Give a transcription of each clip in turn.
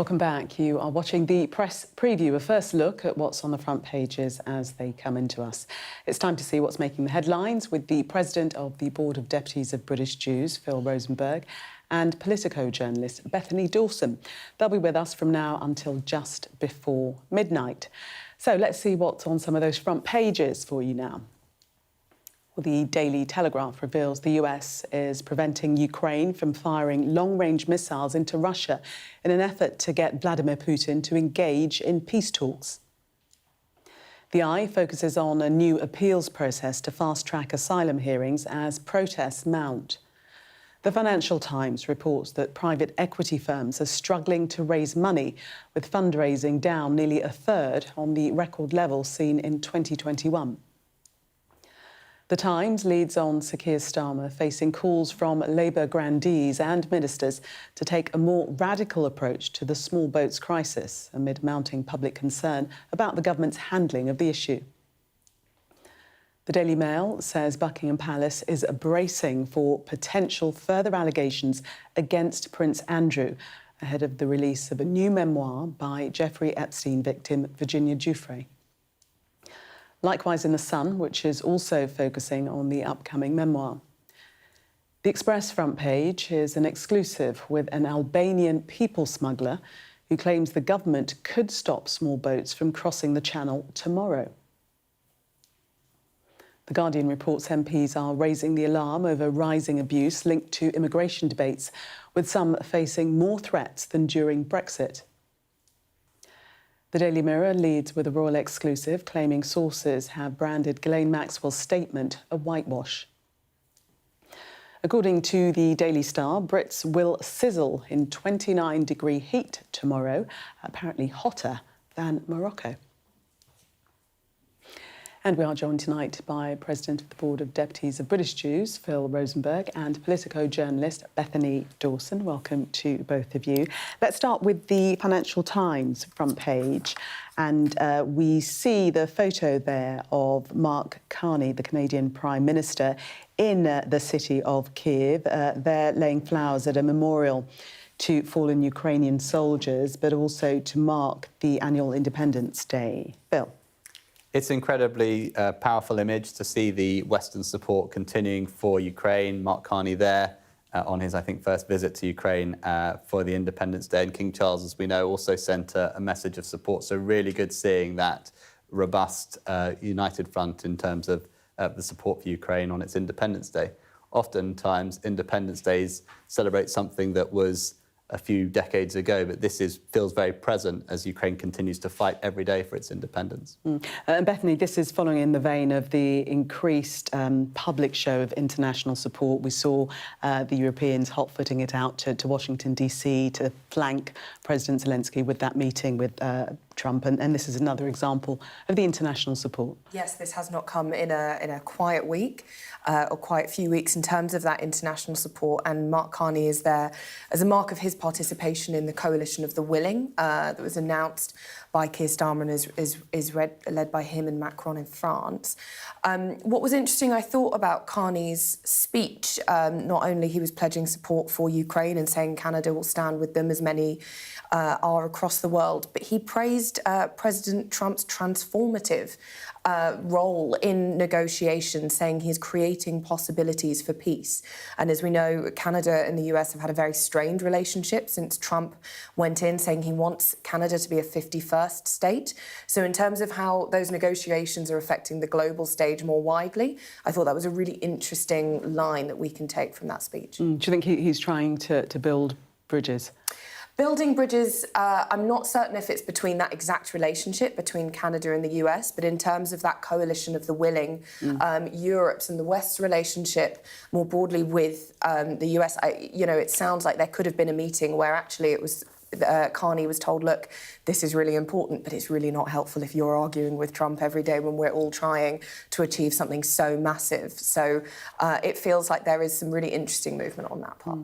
Welcome back. You are watching the press preview, a first look at what's on the front pages as they come into us. It's time to see what's making the headlines with the President of the Board of Deputies of British Jews, Phil Rosenberg, and Politico journalist Bethany Dawson. They'll be with us from now until just before midnight. So let's see what's on some of those front pages for you now. Well, the Daily Telegraph reveals the US is preventing Ukraine from firing long-range missiles into Russia in an effort to get Vladimir Putin to engage in peace talks. The Eye focuses on a new appeals process to fast-track asylum hearings as protests mount. The Financial Times reports that private equity firms are struggling to raise money, with fundraising down nearly a third on the record level seen in 2021. The Times leads on Sir Keir Starmer facing calls from Labour grandees and ministers to take a more radical approach to the small boats crisis amid mounting public concern about the government's handling of the issue. The Daily Mail says Buckingham Palace is bracing for potential further allegations against Prince Andrew ahead of the release of a new memoir by Jeffrey Epstein victim Virginia Giuffre. Likewise in The Sun, which is also focusing on the upcoming memoir. The Express front page is an exclusive with an Albanian people smuggler who claims the government could stop small boats from crossing the Channel tomorrow. The Guardian reports MPs are raising the alarm over rising abuse linked to immigration debates, with some facing more threats than during Brexit. The Daily Mirror leads with a royal exclusive, claiming sources have branded Ghislaine Maxwell's statement a whitewash. According to the Daily Star, Brits will sizzle in 29-degree heat tomorrow, apparently hotter than Morocco. And we are joined tonight by President of the Board of Deputies of British Jews, Phil Rosenberg, and Politico journalist Bethany Dawson. Welcome to both of you. Let's start with the Financial Times front page. And we see the photo there of Mark Carney, the Canadian Prime Minister, in the city of Kiev. They're laying flowers at a memorial to fallen Ukrainian soldiers, but also to mark the annual Independence Day. Phil. It's an incredibly powerful image to see the Western support continuing for Ukraine. Mark Carney there on his, I think, first visit to Ukraine for the Independence Day. And King Charles, as we know, also sent a message of support. So really good seeing that robust, united front in terms of the support for Ukraine on its Independence Day. Oftentimes, Independence Days celebrate something that was a few decades ago, but this feels very present as Ukraine continues to fight every day for its independence. And Bethany, this is following in the vein of the increased public show of international support. We saw the Europeans hot-footing it out to Washington, D.C. to flank President Zelensky with that meeting with Trump, and this is another example of the international support. Yes, this has not come in a quiet week or quiet few weeks in terms of that international support, and Mark Carney is there as a mark of his participation in the coalition of the willing that was announced by Keir Starmer and is led by him and Macron in France. What was interesting, I thought, about Carney's speech, not only he was pledging support for Ukraine and saying Canada will stand with them, as many are across the world, but he praised President Trump's transformative role in negotiations, saying he's creating possibilities for peace. And as we know, Canada and the US have had a very strained relationship since Trump went in, saying he wants Canada to be a 51st state. So in terms of how those negotiations are affecting the global stage more widely, I thought that was a really interesting line that we can take from that speech. Do you think he's trying to build bridges? Building bridges, I'm not certain if it's between that exact relationship between Canada and the US, but in terms of that coalition of the willing, Europe's and the West's relationship more broadly with the US, it sounds like there could have been a meeting where actually it was Carney was told, look, this is really important, but it's really not helpful if you're arguing with Trump every day when we're all trying to achieve something so massive. So it feels like there is some really interesting movement on that part.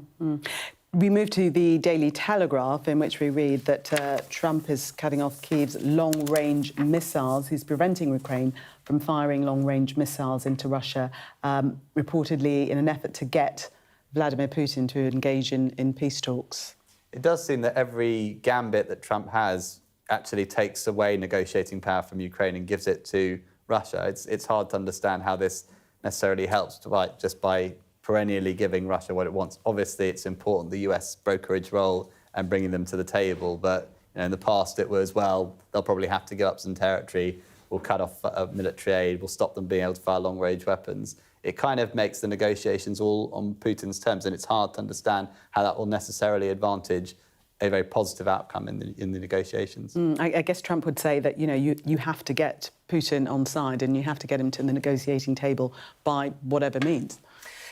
We move to the Daily Telegraph, in which we read that Trump is cutting off Kyiv's long-range missiles. He's preventing Ukraine from firing long-range missiles into Russia, reportedly in an effort to get Vladimir Putin to engage in peace talks. It does seem that every gambit that Trump has actually takes away negotiating power from Ukraine and gives it to Russia. It's hard to understand how this necessarily helps just by perennially giving Russia what it wants. Obviously, it's important, the US brokerage role and bringing them to the table. But in the past, it was, well, they'll probably have to give up some territory. We'll cut off military aid. We'll stop them being able to fire long-range weapons. It kind of makes the negotiations all on Putin's terms, and it's hard to understand how that will necessarily advantage a very positive outcome in the negotiations. I guess Trump would say that, you have to get Putin on side and you have to get him to the negotiating table by whatever means.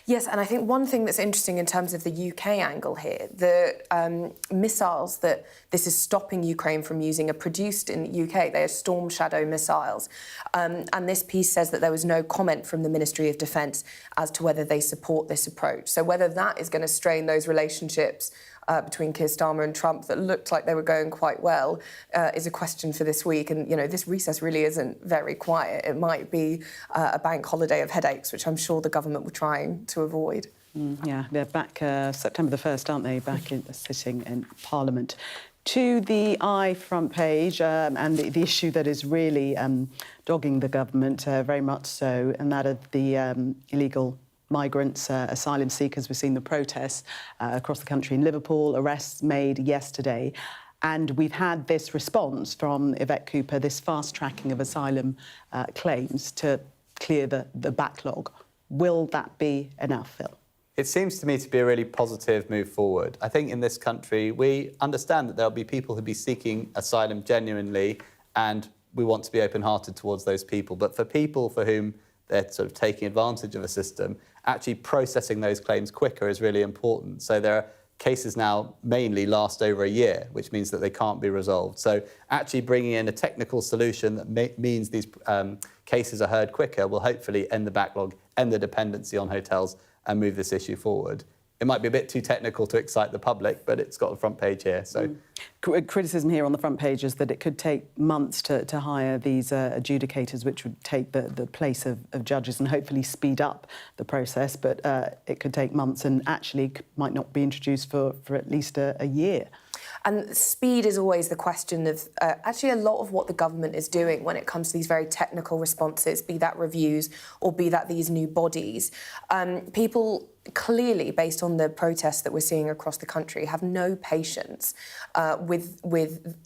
Yes, and I think one thing that's interesting in terms of the UK angle here, the missiles that this is stopping Ukraine from using are produced in the UK. They are Storm Shadow missiles. And this piece says that there was no comment from the Ministry of Defence as to whether they support this approach. So whether that is going to strain those relationships between Keir Starmer and Trump that looked like they were going quite well is a question for this week. And, this recess really isn't very quiet. It might be a bank holiday of headaches, which I'm sure the government were trying to avoid. Yeah, they're back September the 1st, aren't they, sitting in Parliament. To the front page, and the issue that is really dogging the government, very much so, and that of the illegal migrants, asylum seekers. We've seen the protests across the country in Liverpool, arrests made yesterday. And we've had this response from Yvette Cooper, this fast-tracking of asylum claims to clear the backlog. Will that be enough, Phil? It seems to me to be a really positive move forward. I think in this country, we understand that there'll be people who'll be seeking asylum genuinely, and we want to be open-hearted towards those people. But for people for whom they're sort of taking advantage of a system, actually processing those claims quicker is really important. So there are cases now mainly last over a year, which means that they can't be resolved. So actually bringing in a technical solution that means these cases are heard quicker will hopefully end the backlog, end the dependency on hotels and move this issue forward. It might be a bit too technical to excite the public, but it's got the front page here. So, criticism here on the front page is that it could take months to hire these adjudicators, which would take the place of judges and hopefully speed up the process. But it could take months and actually might not be introduced for at least a year. And speed is always the question of actually a lot of what the government is doing when it comes to these very technical responses, be that reviews or be that these new bodies. People clearly, based on the protests that we're seeing across the country, have no patience with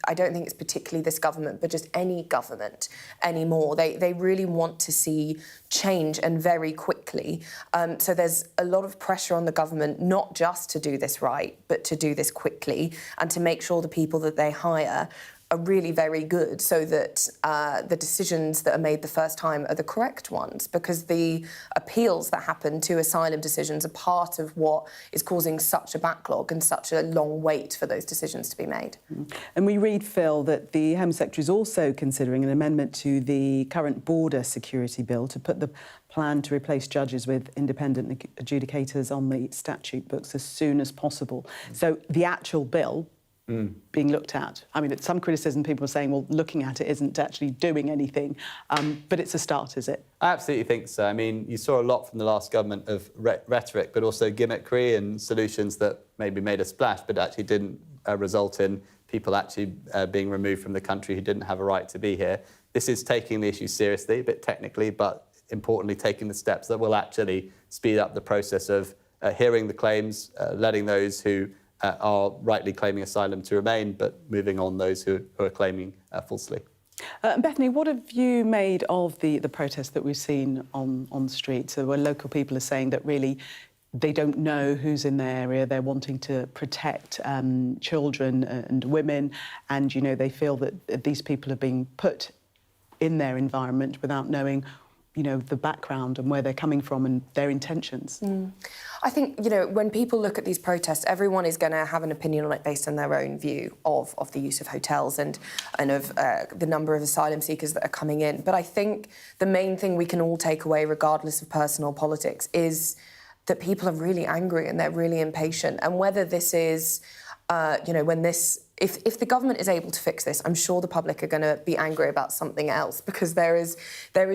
I don't think it's particularly this government, but just any government anymore. They really want to see change, and very quickly. So there's a lot of pressure on the government, not just to do this right, but to do this quickly and to make sure the people that they hire are really very good, so that the decisions that are made the first time are the correct ones, because the appeals that happen to asylum decisions are part of what is causing such a backlog and such a long wait for those decisions to be made. And we read, Phil, that the Home Secretary is also considering an amendment to the current border security bill to put the plan to replace judges with independent adjudicators on the statute books as soon as possible. So the actual bill being looked at. I mean, some criticism, people are saying, well, looking at it isn't actually doing anything, but it's a start, is it? I absolutely think so. I mean, you saw a lot from the last government of rhetoric, but also gimmickry and solutions that maybe made a splash, but actually didn't result in people actually being removed from the country who didn't have a right to be here. This is taking the issue seriously, a bit technically, but importantly, taking the steps that will actually speed up the process of hearing the claims, letting those who are rightly claiming asylum to remain, but moving on those who are claiming falsely. Bethany, what have you made of the protests that we've seen on the streets, where local people are saying that really they don't know who's in the area, they're wanting to protect children and women, and, they feel that these people are being put in their environment without knowing the background and where they're coming from and their intentions? I think, when people look at these protests, everyone is going to have an opinion on it based on their own view of the use of hotels and of the number of asylum seekers that are coming in. But I think the main thing we can all take away, regardless of personal politics, is that people are really angry and they're really impatient. And whether this is, when this if the government is able to fix this, I'm sure the public are going to be angry about something else, because there is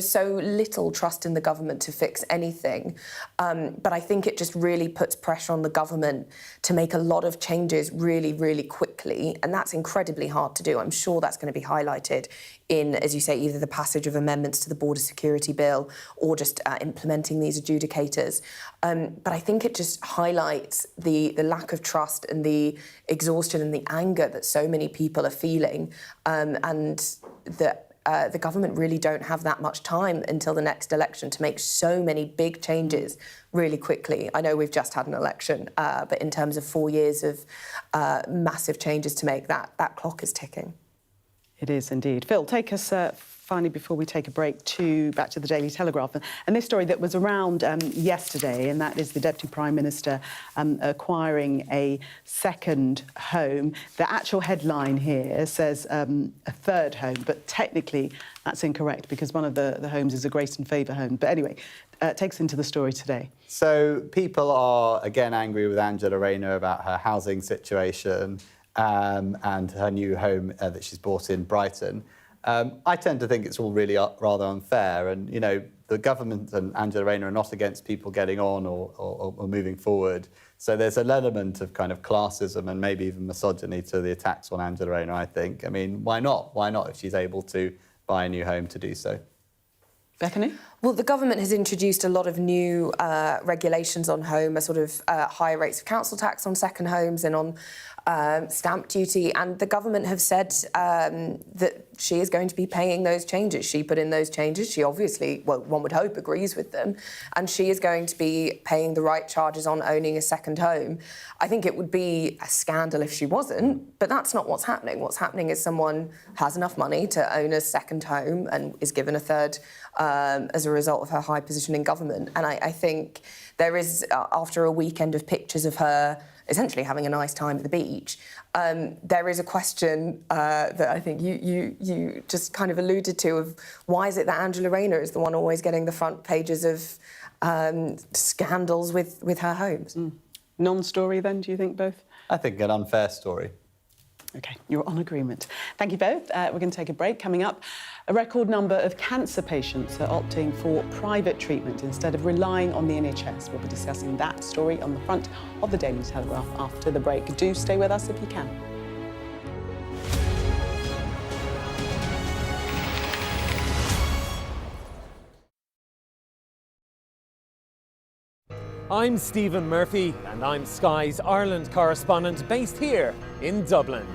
so little trust in the government to fix anything. But I think it just really puts pressure on the government to make a lot of changes really, really quickly, and that's incredibly hard to do. I'm sure that's going to be highlighted in, as you say, either the passage of amendments to the border security bill or just implementing these adjudicators. But I think it just highlights the lack of trust and the exhaustion and the anger that so many people are feeling, and that the government really don't have that much time until the next election to make so many big changes really quickly. I know we've just had an election, but in terms of 4 years of massive changes to make, that clock is ticking. It is indeed. Phil, take us finally, before we take a break, back to the Daily Telegraph and this story that was around yesterday, and that is the Deputy Prime Minister acquiring a second home. The actual headline here says a third home, but technically that's incorrect because one of the homes is a grace and favour home. But anyway, take us into the story today. So people are again angry with Angela Rayner about her housing situation and her new home that she's bought in Brighton. I tend to think it's all really rather unfair, and you know, the government and Angela Rayner are not against people getting on or moving forward. So there's an element of kind of classism and maybe even misogyny to the attacks on Angela Rayner, I think. I mean, why not? Why not if she's able to buy a new home to do so? Bethany? Well, the government has introduced a lot of new regulations on home, a sort of higher rates of council tax on second homes and on stamp duty, and the government have said that she is going to be paying those changes. She put in those changes. She obviously, well, one would hope, agrees with them, and she is going to be paying the right charges on owning a second home. I think it would be a scandal if she wasn't, but that's not what's happening. What's happening is someone has enough money to own a second home and is given a third as a result of her high position in government. And I think there is, after a weekend of pictures of her essentially having a nice time at the beach, there is a question that I think you just kind of alluded to, of why is it that Angela Rayner is the one always getting the front pages of scandals with her homes? Non-story then, do you think, both? I think an unfair story. OK, you're on agreement. Thank you both. We're going to take a break. Coming up, a record number of cancer patients are opting for private treatment instead of relying on the NHS. We'll be discussing that story on the front of the Daily Telegraph after the break. Do stay with us if you can. I'm Stephen Murphy, and I'm Sky's Ireland correspondent based here in Dublin.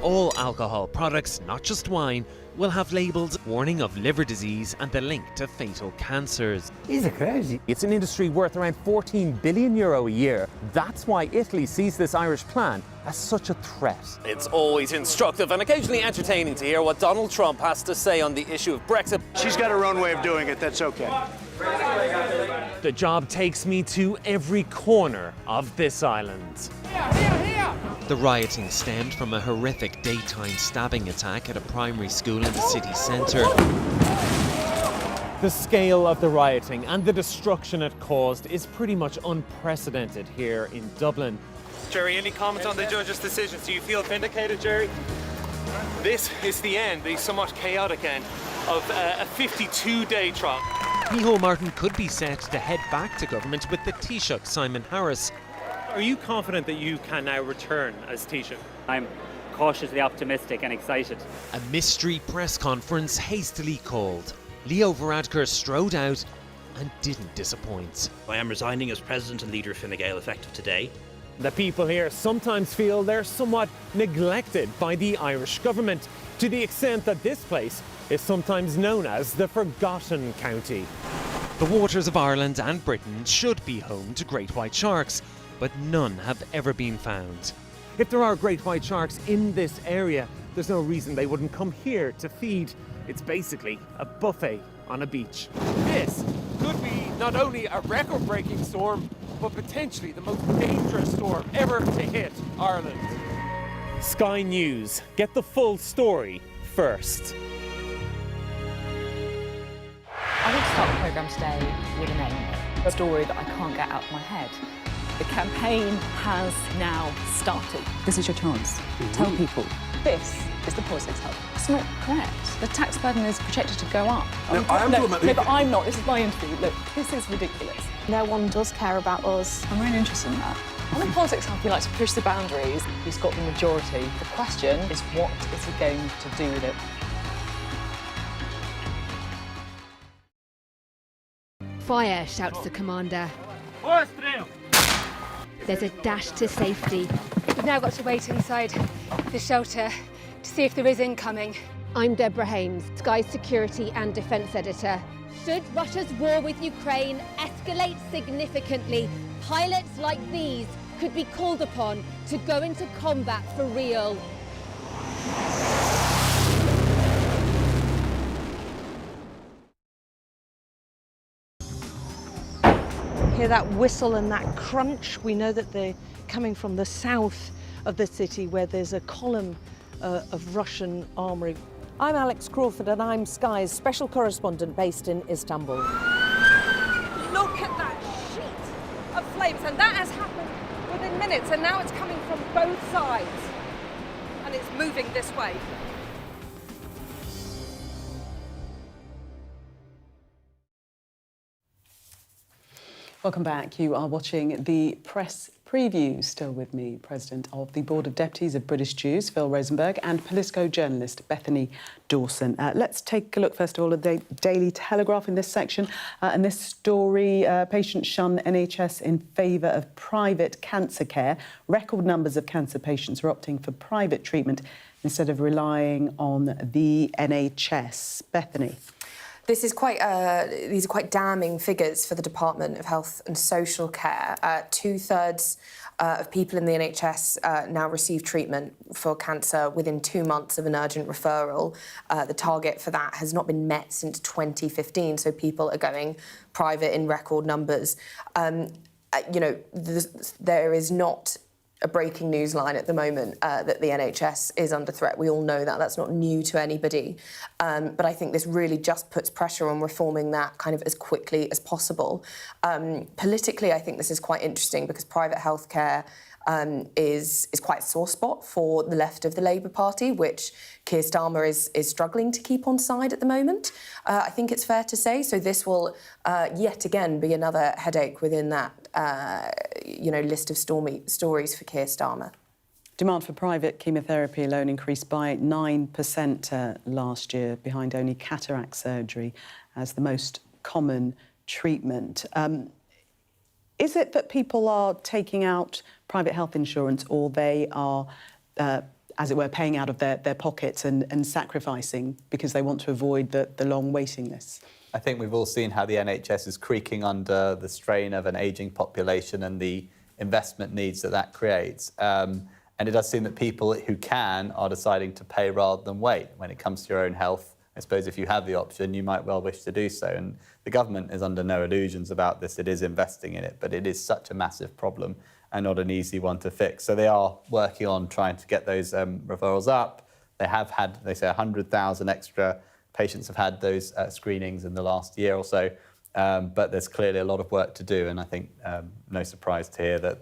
All alcohol products, not just wine, will have labels warning of liver disease and the link to fatal cancers. These are crazy. It's an industry worth around €14 billion a year. That's why Italy sees this Irish plan as such a threat. It's always instructive and occasionally entertaining to hear what Donald Trump has to say on the issue of Brexit. She's got her own way of doing it, that's okay. The job takes me to every corner of this island. The rioting stemmed from a horrific daytime stabbing attack at a primary school in the city centre. The scale of the rioting and the destruction it caused is pretty much unprecedented here in Dublin. Jerry, any comment on the judge's decisions? Do you feel vindicated, Jerry? This is the end, the somewhat chaotic end, of a 52-day trial. Micheál Martin could be set to head back to government with the Taoiseach Simon Harris. Are you confident that you can now return as Taoiseach? I'm cautiously optimistic and excited. A mystery press conference hastily called. Leo Varadkar strode out and didn't disappoint. I am resigning as President and Leader of Fine Gael effective today. The people here sometimes feel they're somewhat neglected by the Irish government, to the extent that this place is sometimes known as the Forgotten County. The waters of Ireland and Britain should be home to great white sharks, but none have ever been found. If there are great white sharks in this area, there's no reason they wouldn't come here to feed. It's basically a buffet on a beach. This could be not only a record-breaking storm, but potentially the most dangerous storm ever to hit Ireland. Sky News, get the full story first. I want to start the programme today with a name. A story that I can't get out of my head. The campaign has now started. This is your chance. Tell people. This is the Politics Hub. It's not correct. The tax burden is projected to go up. No, but I'm not. This is my interview. Look, this is ridiculous. No one does care about us. I'm really interested in that. On the Politics Hub, he likes to push the boundaries. He's got the majority. The question is, what is he going to do with it? Fire, shouts the commander. There's a dash to safety. We've now got to wait inside the shelter to see if there is incoming. I'm Deborah Hames, Sky's security and defence editor. Should Russia's war with Ukraine escalate significantly, pilots like these could be called upon to go into combat for real. Hear that whistle and that crunch? We know that they're coming from the south of the city where there's a column of Russian armoury. I'm Alex Crawford and I'm Sky's special correspondent based in Istanbul. Look at that sheet of flames, and that has happened within minutes, and now it's coming from both sides and it's moving this way. Welcome back. You are watching the press preview. Still with me, President of the Board of Deputies of British Jews, Phil Rosenberg, and Politico journalist Bethany Dawson. Let's take a look, first of all, at the Daily Telegraph in this section. And this story, patients shun NHS in favour of private cancer care. Record numbers of cancer patients are opting for private treatment instead of relying on the NHS. Bethany. These are quite damning figures for the Department of Health and Social Care. 2/3 of people in the NHS now receive treatment for cancer within 2 months of an urgent referral. The target for that has not been met since 2015, so people are going private in record numbers. There is not a breaking news line at the moment that the NHS is under threat. We all know that. That's not new to anybody. But I think this really just puts pressure on reforming that kind of as quickly as possible. Politically, I think this is quite interesting because private healthcare is quite a sore spot for the left of the Labour Party, which Keir Starmer is struggling to keep on side at the moment. I think it's fair to say. So this will yet again be another headache within that list of stories for Keir Starmer. Demand for private chemotherapy alone increased by 9% last year, behind only cataract surgery as the most common treatment. Is it that people are taking out private health insurance, or they are, as it were, paying out of their pockets and sacrificing because they want to avoid the long waiting lists? I think we've all seen how the NHS is creaking under the strain of an ageing population and the investment needs that creates. And it does seem that people who can are deciding to pay rather than wait. When it comes to your own health, I suppose if you have the option, you might well wish to do so. And the government is under no illusions about this. It is investing in it, but it is such a massive problem and not an easy one to fix. So they are working on trying to get those referrals up. They have had, they say, 100,000 extra patients have had those screenings in the last year or so. But there's clearly a lot of work to do. And I think no surprise to hear that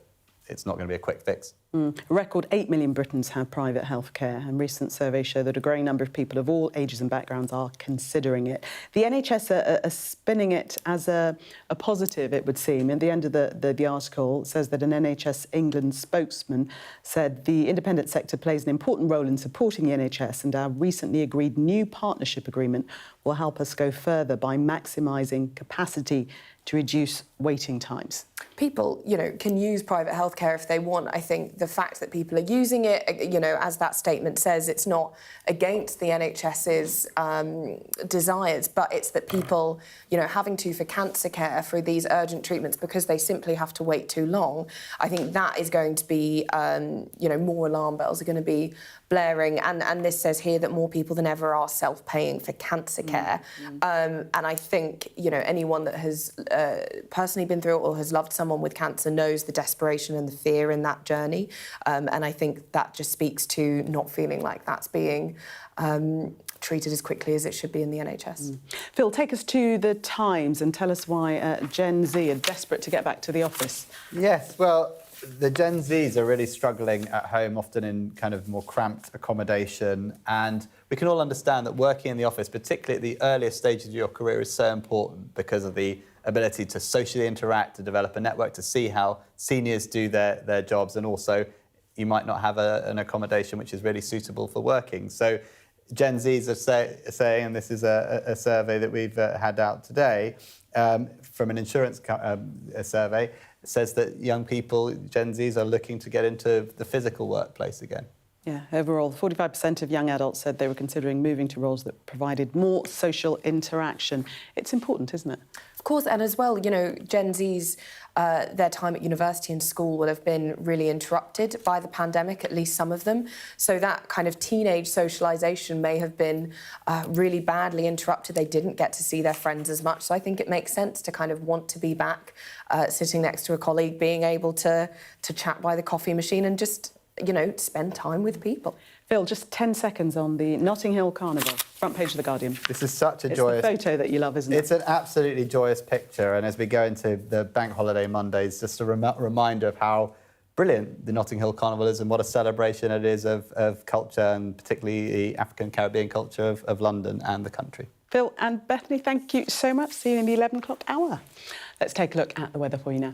it's not going to be a quick fix. A record 8 million Britons have private health care, and recent surveys show that a growing number of people of all ages and backgrounds are considering it. The NHS are spinning it as a positive, it would seem. At the end of the article, it says that an NHS England spokesman said the independent sector plays an important role in supporting the NHS, and our recently agreed new partnership agreement will help us go further by maximising capacity to reduce waiting times. People, can use private healthcare if they want. I think the fact that people are using it, as that statement says, it's not against the NHS's desires, but it's that people, having to for cancer care, for these urgent treatments, because they simply have to wait too long. I think that is going to be, more alarm bells are going to be blaring. And this says here that more people than ever are self-paying for cancer care. And I think, anyone that has personally been through it or has loved someone with cancer knows the desperation and the fear in that journey. And I think that just speaks to not feeling like that's being treated as quickly as it should be in the NHS. Phil, take us to the Times and tell us why Gen Z are desperate to get back to the office. Yes, well, the Gen Zs are really struggling at home, often in kind of more cramped accommodation. And we can all understand that working in the office, particularly at the earliest stages of your career, is so important because of the ability to socially interact, to develop a network, to see how seniors do their jobs, and also you might not have an accommodation which is really suitable for working. So Gen Zs are saying, and this is a survey that we've had out today from an insurance survey, says that young people, Gen Zs, are looking to get into the physical workplace again. Yeah, overall, 45% of young adults said they were considering moving to roles that provided more social interaction. It's important, isn't it? Of course, and as well, you know, Gen Z's, their time at university and school will have been really interrupted by the pandemic, at least some of them. So that kind of teenage socialisation may have been really badly interrupted. They didn't get to see their friends as much. So I think it makes sense to kind of want to be back sitting next to a colleague, being able to chat by the coffee machine and just, you know, spend time with people. Phil, just 10 seconds on the Notting Hill Carnival, front page of The Guardian. This is such a it's joyous... It's the photo that you love, isn't it? It's an absolutely joyous picture, and as we go into the bank holiday Mondays, just a reminder of how brilliant the Notting Hill Carnival is and what a celebration it is of culture, and particularly the African Caribbean culture of London and the country. Phil and Bethany, thank you so much. See you in the 11 o'clock hour. Let's take a look at the weather for you now.